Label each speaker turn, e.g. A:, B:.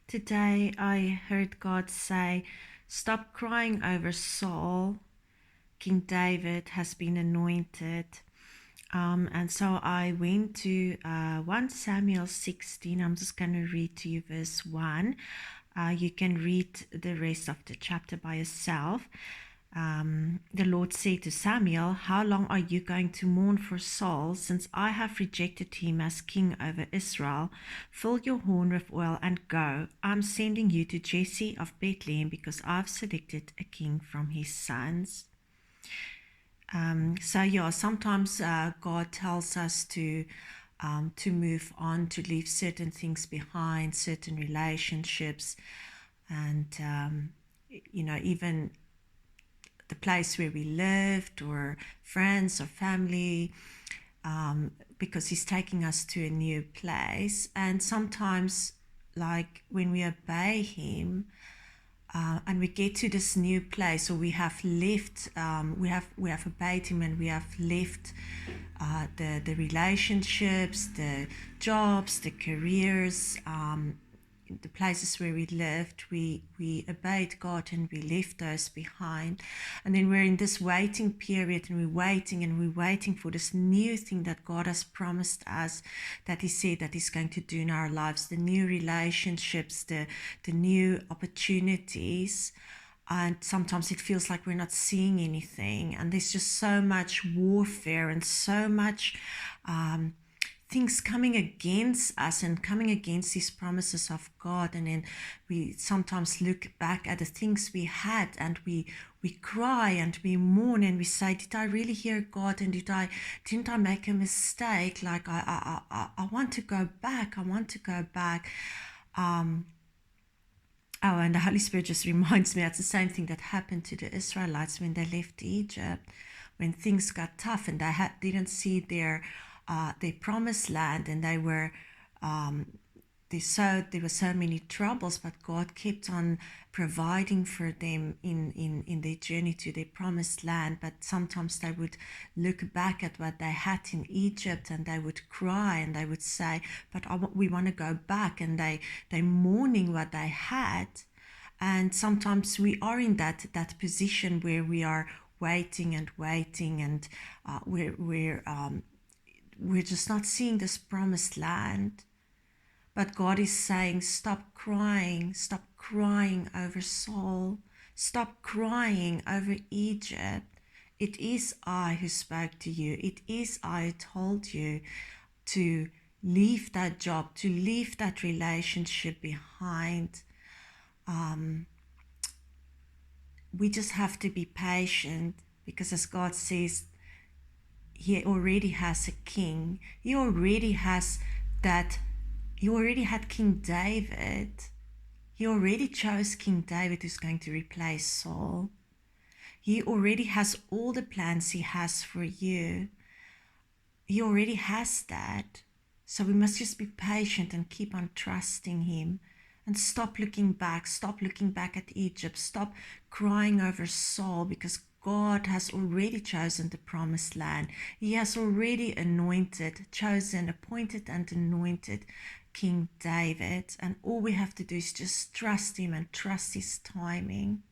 A: Today I heard God say, stop crying over Saul. King David has been anointed. And so I went to 1 Samuel 16. I'm just going to read to you verse 1. You can read the rest of the chapter by yourself. The Lord said to Samuel, how long are you going to mourn for Saul, since I have rejected him as king over Israel? Fill your horn with oil and go. I'm sending you to Jesse of Bethlehem, because I've selected a king from his sons. Sometimes God tells us to move on, to leave certain things behind, certain relationships, and even the place where we lived, or friends or family, because he's taking us to a new place. And sometimes, like when we obey him, and we get to this new place, or we have left, we have obeyed him, and we have left the relationships, the jobs, the careers, the places where we lived. We obeyed God and we left those behind. And then we're in this waiting period, and we're waiting for this new thing that God has promised us, that he said that he's going to do in our lives, the new relationships, the new opportunities. And sometimes it feels like we're not seeing anything, and there's just so much warfare and so much things coming against us and coming against these promises of God. And then we sometimes look back at the things we had, and we cry and we mourn, and we say, did I really hear God? And didn't I make a mistake? Like I want to go back. I want to go back. And the Holy Spirit just reminds me, that's the same thing that happened to the Israelites when they left Egypt, when things got tough and they didn't see their promised land, and there were so many troubles, but God kept on providing for them in their journey to their promised land. But sometimes they would look back at what they had in Egypt, and they would cry, and they would say, but we want to go back, and they're mourning what they had. And sometimes we are in that position where we are waiting, and we're just not seeing this promised land. But God is saying, stop crying over Saul, stop crying over Egypt. It is I who spoke to you. It is I who told you to leave that job, to leave that relationship behind. We just have to be patient, because as God says, he already has a king. He already had King David. He already chose King David, who's going to replace Saul. He already has all the plans he has for you. He already has that. So we must just be patient and keep on trusting him. And stop looking back at Egypt. Stop crying over Saul, because God has already chosen the promised land. He has already chosen, appointed and anointed King David. And all we have to do is just trust him and trust his timing.